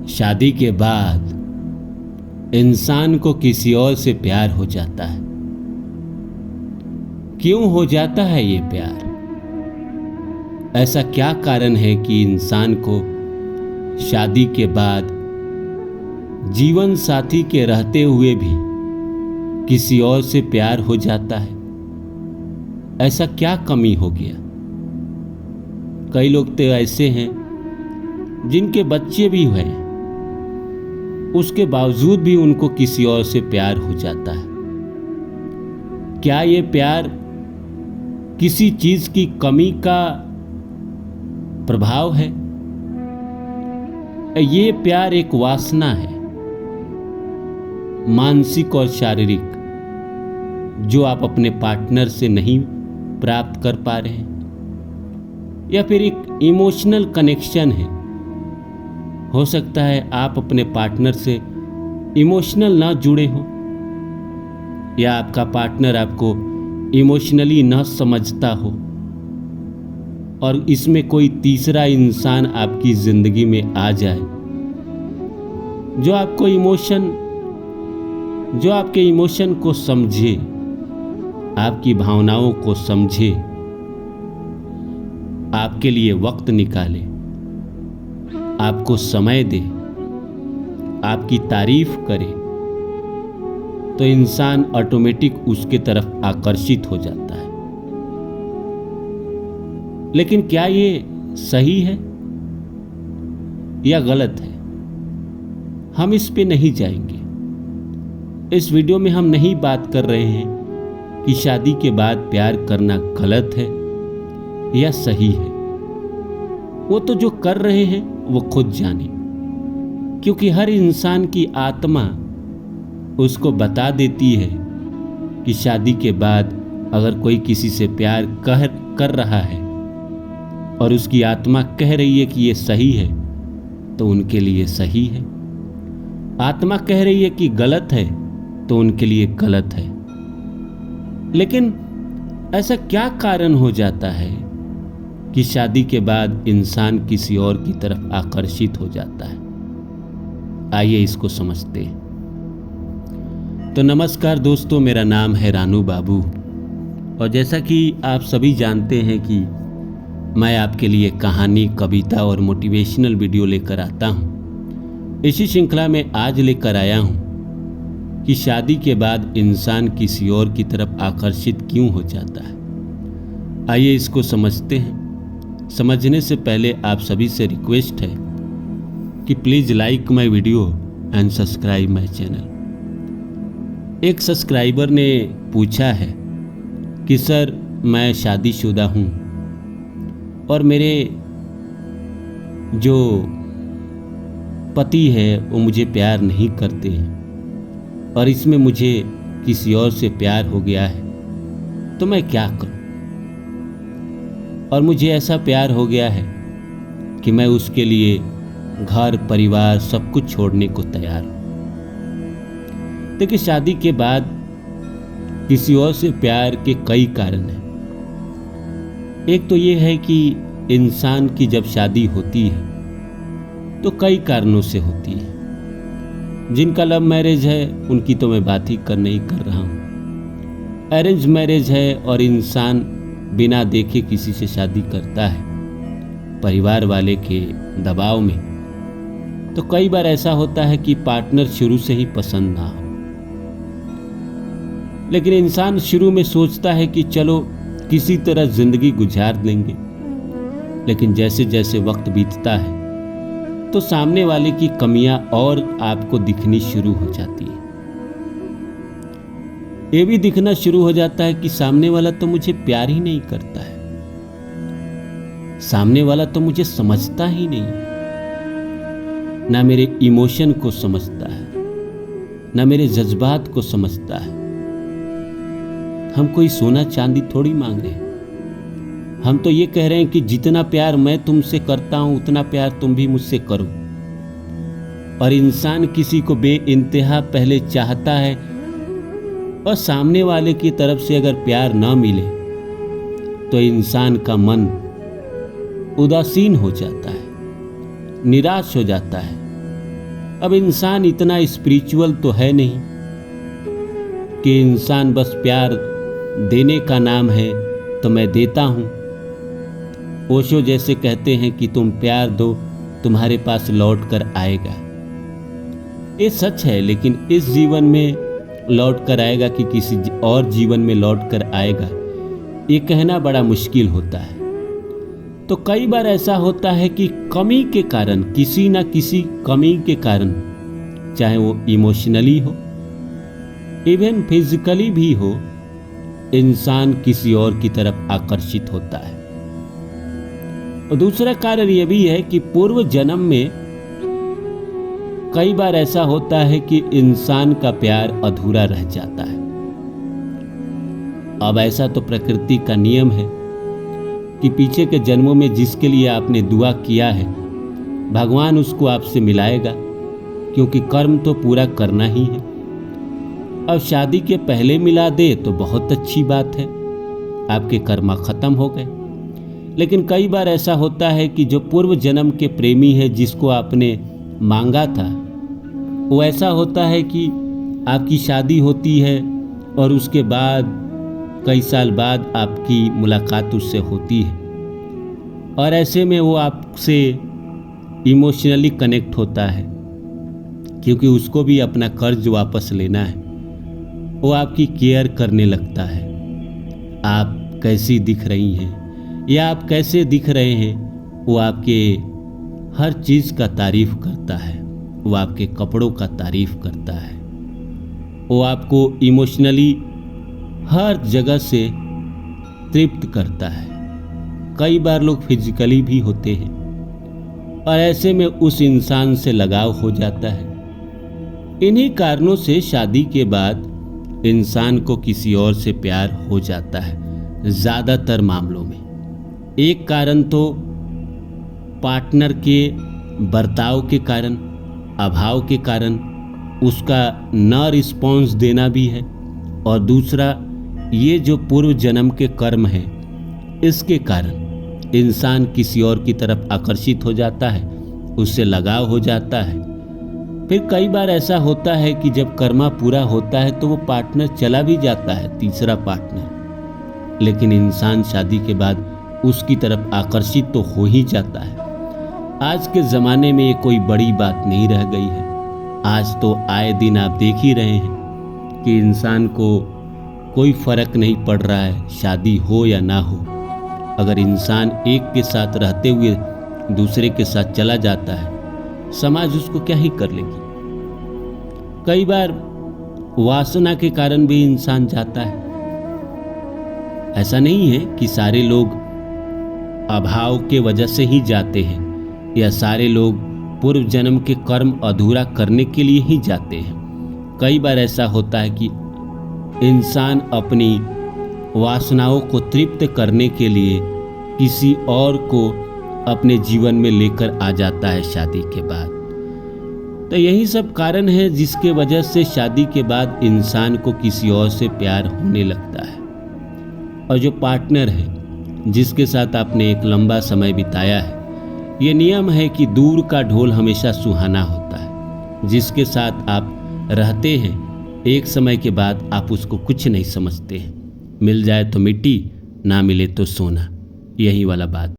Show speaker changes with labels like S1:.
S1: शादी के बाद इंसान को किसी और से प्यार हो जाता है। क्यों हो जाता है ये प्यार? ऐसा क्या कारण है कि इंसान को शादी के बाद जीवन साथी के रहते हुए भी किसी और से प्यार हो जाता है? ऐसा क्या कमी हो गया? कई लोग तो ऐसे हैं जिनके बच्चे भी हैं, उसके बावजूद भी उनको किसी और से प्यार हो जाता है। क्या ये प्यार किसी चीज की कमी का प्रभाव है? ये प्यार एक वासना है, मानसिक और शारीरिक, जो आप अपने पार्टनर से नहीं प्राप्त कर पा रहे हैं, या फिर एक इमोशनल कनेक्शन है। हो सकता है आप अपने पार्टनर से इमोशनल ना जुड़े हो, या आपका पार्टनर आपको इमोशनली ना समझता हो, और इसमें कोई तीसरा इंसान आपकी जिंदगी में आ जाए जो आपके इमोशन को समझे, आपकी भावनाओं को समझे, आपके लिए वक्त निकाले, आपको समय दे, आपकी तारीफ करे, तो इंसान ऑटोमेटिक उसके तरफ आकर्षित हो जाता है। लेकिन क्या ये सही है या गलत है? हम इस पे नहीं जाएंगे। इस वीडियो में हम नहीं बात कर रहे हैं कि शादी के बाद प्यार करना गलत है या सही है। वो तो जो कर रहे हैं वो खुद जाने, क्योंकि हर इंसान की आत्मा उसको बता देती है कि शादी के बाद अगर कोई किसी से प्यार कर रहा है और उसकी आत्मा कह रही है कि ये सही है, तो उनके लिए सही है। आत्मा कह रही है कि गलत है, तो उनके लिए गलत है। लेकिन ऐसा क्या कारण हो जाता है कि शादी के बाद इंसान किसी और की तरफ आकर्षित हो जाता है? आइए इसको समझते हैं। तो नमस्कार दोस्तों, मेरा नाम है रानू बाबू, और जैसा कि आप सभी जानते हैं कि मैं आपके लिए कहानी, कविता और मोटिवेशनल वीडियो लेकर आता हूं। इसी श्रृंखला में आज लेकर आया हूं कि शादी के बाद इंसान किसी और की तरफ आकर्षित क्यों हो जाता है। आइए इसको समझते हैं। समझने से पहले आप सभी से रिक्वेस्ट है कि please like my video and subscribe my channel. एक सब्सक्राइबर ने पूछा है कि सर, मैं शादीशुदा हूँ और मेरे जो पति है वो मुझे प्यार नहीं करते हैं, और इसमें मुझे किसी और से प्यार हो गया है, तो मैं क्या करूं? और मुझे ऐसा प्यार हो गया है कि मैं उसके लिए घर, परिवार, सब कुछ छोड़ने को तैयार हूं। देखिए, शादी के बाद किसी और से प्यार के कई कारण हैं। एक तो ये है कि इंसान की जब शादी होती है तो कई कारणों से होती है। जिनका लव मैरिज है उनकी तो मैं बात ही नहीं कर रहा हूँ। अरेंज मैरिज है और इंसान बिना देखे किसी से शादी करता है, परिवार वाले के दबाव में। तो कई बार ऐसा होता है कि पार्टनर शुरू से ही पसंद ना हो, लेकिन इंसान शुरू में सोचता है कि चलो किसी तरह जिंदगी गुजार देंगे। लेकिन जैसे जैसे वक्त बीतता है तो सामने वाले की कमियां और आपको दिखनी शुरू हो जाती है। ये भी दिखना शुरू हो जाता है कि सामने वाला तो मुझे प्यार ही नहीं करता है, सामने वाला तो मुझे समझता ही नहीं, ना मेरे इमोशन को समझता है, ना मेरे जज्बात को समझता है। हम कोई सोना चांदी थोड़ी मांग रहे हैं। हम तो ये कह रहे हैं कि जितना प्यार मैं तुमसे करता हूं उतना प्यार तुम भी मुझसे करो। और इंसान किसी को बेइंतहा पहले चाहता है, और सामने वाले की तरफ से अगर प्यार ना मिले तो इंसान का मन उदासीन हो जाता है, निराश हो जाता है, अब इंसान इतना स्पिरिचुअल तो है नहीं कि इंसान बस प्यार देने का नाम है तो मैं देता हूं। ओशो जैसे कहते हैं कि तुम प्यार दो, तुम्हारे पास लौट कर आएगा। ये सच है, लेकिन इस जीवन में लौट कर आएगा कि किसी और जीवन में लौट कर आएगा, ये कहना बड़ा मुश्किल होता है। तो कई बार ऐसा होता है कि कमी के कारण, किसी ना किसी कमी के कारण, चाहे वो इमोशनली हो, इवन फिजिकली भी हो, इंसान किसी और की तरफ आकर्षित होता है। और दूसरा कारण यह भी है कि पूर्व जन्म में कई बार ऐसा होता है कि इंसान का प्यार अधूरा रह जाता है। अब ऐसा तो प्रकृति का नियम है कि पीछे के जन्मों में जिसके लिए आपने दुआ किया है, भगवान उसको आपसे मिलाएगा, क्योंकि कर्म तो पूरा करना ही है। अब शादी के पहले मिला दे तो बहुत अच्छी बात है, आपके कर्म खत्म हो गए। लेकिन कई बार ऐसा होता है कि जो पूर्व जन्म के प्रेमी है, जिसको आपने मांगा था, वो ऐसा होता है कि आपकी शादी होती है और उसके बाद कई साल बाद आपकी मुलाकात उससे होती है, और ऐसे में वो आपसे इमोशनली कनेक्ट होता है, क्योंकि उसको भी अपना कर्ज वापस लेना है। वो आपकी केयर करने लगता है, आप कैसी दिख रही हैं या आप कैसे दिख रहे हैं, वो आपके हर चीज़ का तारीफ करता है, वो आपके कपड़ों का तारीफ करता है, वो आपको इमोशनली हर जगह से तृप्त करता है। कई बार लोग फिजिकली भी होते हैं, और ऐसे में उस इंसान से लगाव हो जाता है। इन्हीं कारणों से शादी के बाद इंसान को किसी और से प्यार हो जाता है ज़्यादातर मामलों में। एक कारण तो पार्टनर के बर्ताव के कारण, अभाव के कारण, उसका न रिस्पॉन्स देना भी है, और दूसरा ये जो पूर्व जन्म के कर्म हैं, इसके कारण इंसान किसी और की तरफ आकर्षित हो जाता है, उससे लगाव हो जाता है। फिर कई बार ऐसा होता है कि जब कर्मा पूरा होता है तो वो पार्टनर चला भी जाता है, तीसरा पार्टनर, लेकिन इंसान शादी के बाद उसकी तरफ आकर्षित तो हो ही जाता है। आज के ज़माने में ये कोई बड़ी बात नहीं रह गई है। आज तो आए दिन आप देख ही रहे हैं कि इंसान को कोई फर्क नहीं पड़ रहा है, शादी हो या ना हो। अगर इंसान एक के साथ रहते हुए दूसरे के साथ चला जाता है, समाज उसको क्या ही कर लेगी। कई बार वासना के कारण भी इंसान जाता है। ऐसा नहीं है कि सारे लोग अभाव के वजह से ही जाते हैं, या सारे लोग पूर्व जन्म के कर्म अधूरा करने के लिए ही जाते हैं। कई बार ऐसा होता है कि इंसान अपनी वासनाओं को तृप्त करने के लिए किसी और को अपने जीवन में लेकर आ जाता है शादी के बाद। तो यही सब कारण है जिसके वजह से शादी के बाद इंसान को किसी और से प्यार होने लगता है। और जो पार्टनर है, जिसके साथ आपने एक लंबा समय बिताया है, ये नियम है कि दूर का ढोल हमेशा सुहाना होता है। जिसके साथ आप रहते हैं, एक समय के बाद आप उसको कुछ नहीं समझते हैं। मिल जाए तो मिट्टी, ना मिले तो सोना, यही वाला बात।